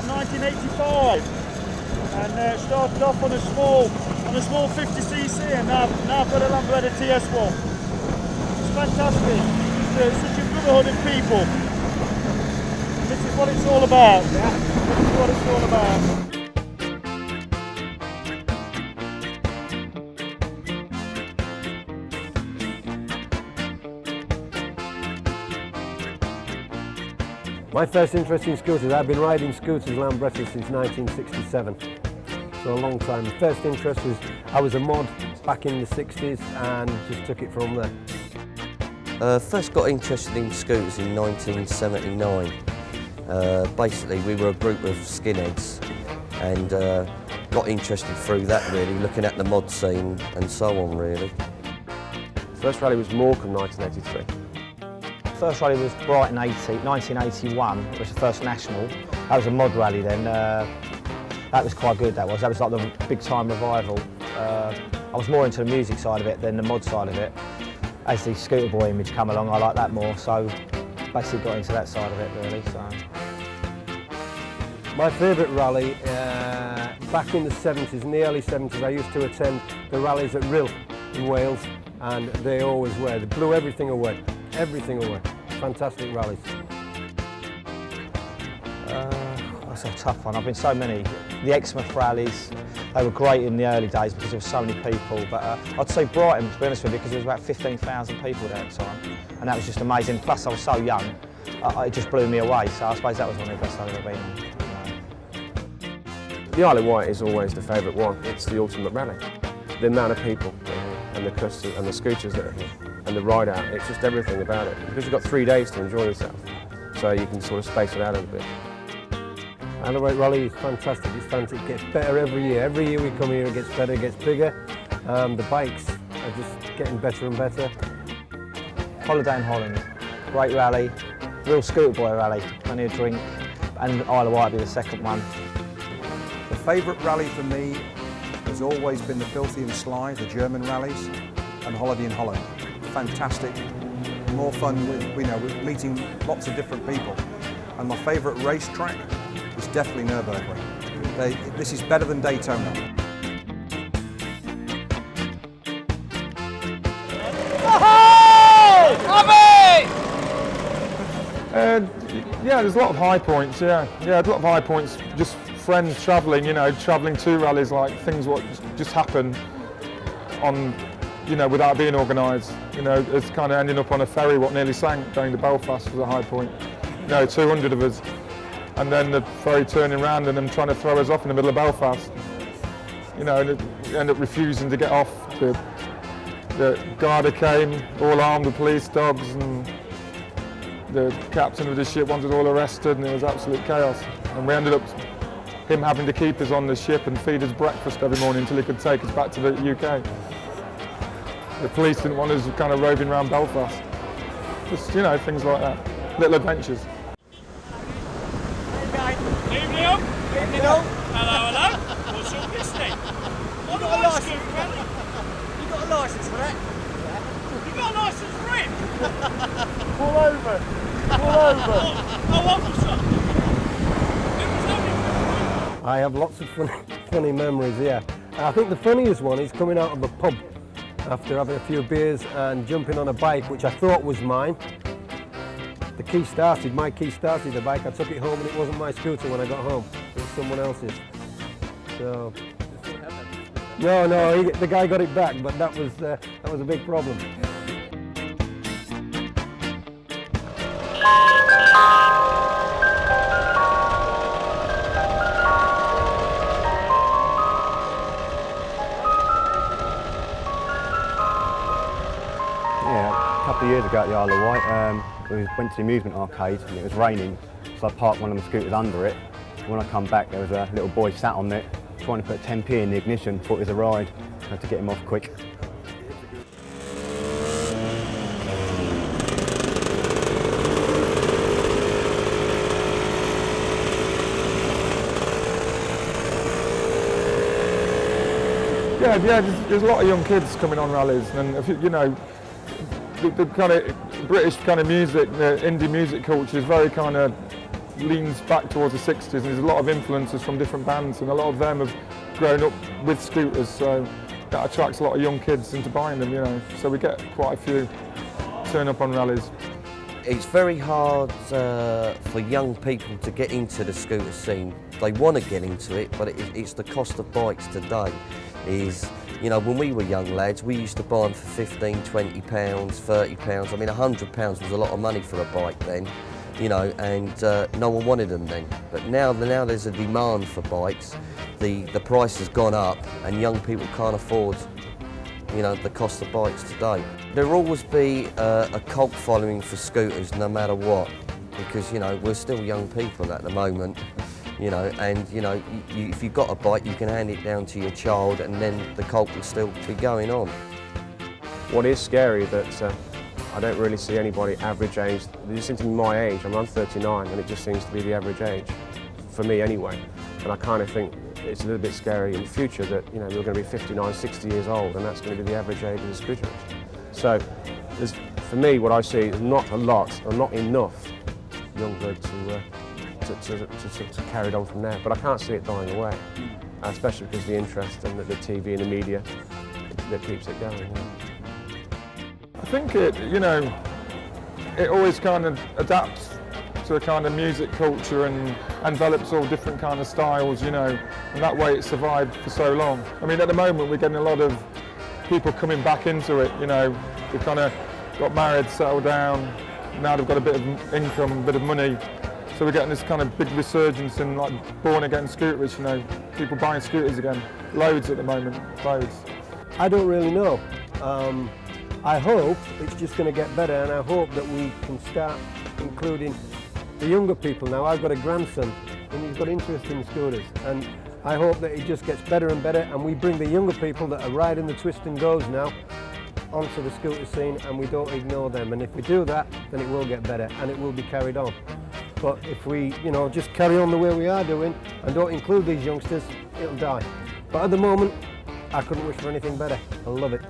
about 1985, and started off on a small 50cc, and now I've got a Lambretta TS1. It's fantastic. It's such a brotherhood of people. This is what it's all about. Yeah. This is what it's all about. My first interest in scooters, I've been riding scooters Lambretta since 1967, so a long time. The first interest was, I was a mod back in the 60s and just took it from there. First got interested in scooters in 1979. Basically we were a group of skinheads and got interested through that really, looking at the mod scene and so on really. First rally was Morecambe 1983. First rally was Brighton 1981, which was the first national. That was a mod rally then. That was quite good, that was like the big time revival. I was more into the music side of it than the mod side of it. As the scooter boy image come along, I like that more, so basically got into that side of it really. So. My favourite rally, back in the 70s, in the early 70s, I used to attend the rallies at Rhyl in Wales, and they always were. They blew everything away. Everything away. Fantastic rallies. That's a tough one. I've been so many. The Exmouth rallies, they were great in the early days because there were so many people. But I'd say Brighton, to be honest with you, because there was about 15,000 people there at the time, and that was just amazing. Plus, I was so young, it just blew me away. So I suppose that was one of the best I've ever been on. The Isle of Wight is always the favourite one. It's the ultimate rally. The amount of people and the customers and the scooters that are here. And the ride out, it's just everything about it. Because you've got 3 days to enjoy yourself, so you can sort of space it out a bit. Isle of Wight Rally is fantastic. It's fantastic. It gets better every year. Every year we come here, it gets better, it gets bigger. The bikes are just getting better and better. Holiday in Holland, great rally, real scooter boy rally, plenty of drink, and Isle of Wight will be the second one. The favourite rally for me has always been the Filthy and Sly, the German rallies, and Holiday in Holland. Fantastic, more fun with, with meeting lots of different people. And my favourite racetrack is definitely Nürburgring. This is better than Daytona. Yeah, there's a lot of high points, yeah, a lot of high points. Just friends travelling, travelling to rallies, like things what just happen on, without being organised. It's kind of ending up on a ferry what nearly sank going to Belfast was a high point. 200 of us, and then the ferry turning around and them trying to throw us off in the middle of Belfast. And it ended up refusing to get off. The Garda came, all armed with police dogs, and the captain of the ship wanted all arrested, and it was absolute chaos. And we ended up him having to keep us on the ship and feed us breakfast every morning until he could take us back to the UK. The police didn't want us kind of roving around Belfast. Just, things like that. Little adventures. Evening up. Evening up. Hello. What's your business? What a license, Kelly. You got a licence for that? Yeah. You got a license for it? Pull over. Officer. I have lots of funny memories, yeah. I think the funniest one is coming out of a pub after having a few beers and jumping on a bike, which I thought was mine. My key started the bike. I took it home and it wasn't my scooter when I got home. It was someone else's. So, no, the guy got it back, but that was a big problem. Yeah, a couple of years ago at the Isle of Wight, we went to the amusement arcade and it was raining, so I parked one of my scooters under it. When I come back, there was a little boy sat on it, trying to put 10p in the ignition, thought it was a ride. I had to get him off quick. Yeah, there's a lot of young kids coming on rallies, and the kind of British kind of music, the indie music culture is very kind of leans back towards the 60s, and there's a lot of influences from different bands, and a lot of them have grown up with scooters, so that attracts a lot of young kids into buying them, you know. So we get quite a few turn up on rallies. It's very hard for young people to get into the scooter scene. They want to get into it, but it's the cost of bikes today. You know, when we were young lads, we used to buy them for 15, £20, £30. I mean, £100 was a lot of money for a bike then, you know, and no one wanted them then. But now there's a demand for bikes. The price has gone up, and young people can't afford, you know, the cost of bikes today. There'll always be a cult following for scooters no matter what, because, you know, we're still young people at the moment, you know, and, you know, if you've got a bike, you can hand it down to your child, and then the cult will still be going on. What is scary that I don't really see anybody average age. They just seem to be my age. I'm 39, and it just seems to be the average age, for me anyway. And I kind of think it's a little bit scary in the future that, you know, we're going to be 59, 60 years old, and that's going to be the average age of the scooterists. So, for me, what I see is not a lot, or not enough, young blood to carry it on from there. But I can't see it dying away, especially because the interest and the TV and the media that keeps it going. You know. I think it always kind of adapts to a kind of music culture and develops all different kind of styles, you know, and that way it survived for so long. I mean, at the moment we're getting a lot of people coming back into it, you know, they've kind of got married, settled down, now they've got a bit of income, a bit of money, so we're getting this kind of big resurgence in like born again scooterists, you know, people buying scooters again, loads at the moment, loads. I don't really know. I hope it's just going to get better, and I hope that we can start including the younger people now. I've got a grandson and he's got interest in scooters, and I hope that it just gets better and better, and we bring the younger people that are riding the twist and goes now onto the scooter scene, and we don't ignore them. And if we do that, then it will get better and it will be carried on. But if we, you know, just carry on the way we are doing and don't include these youngsters, it'll die. But at the moment, I couldn't wish for anything better. I love it.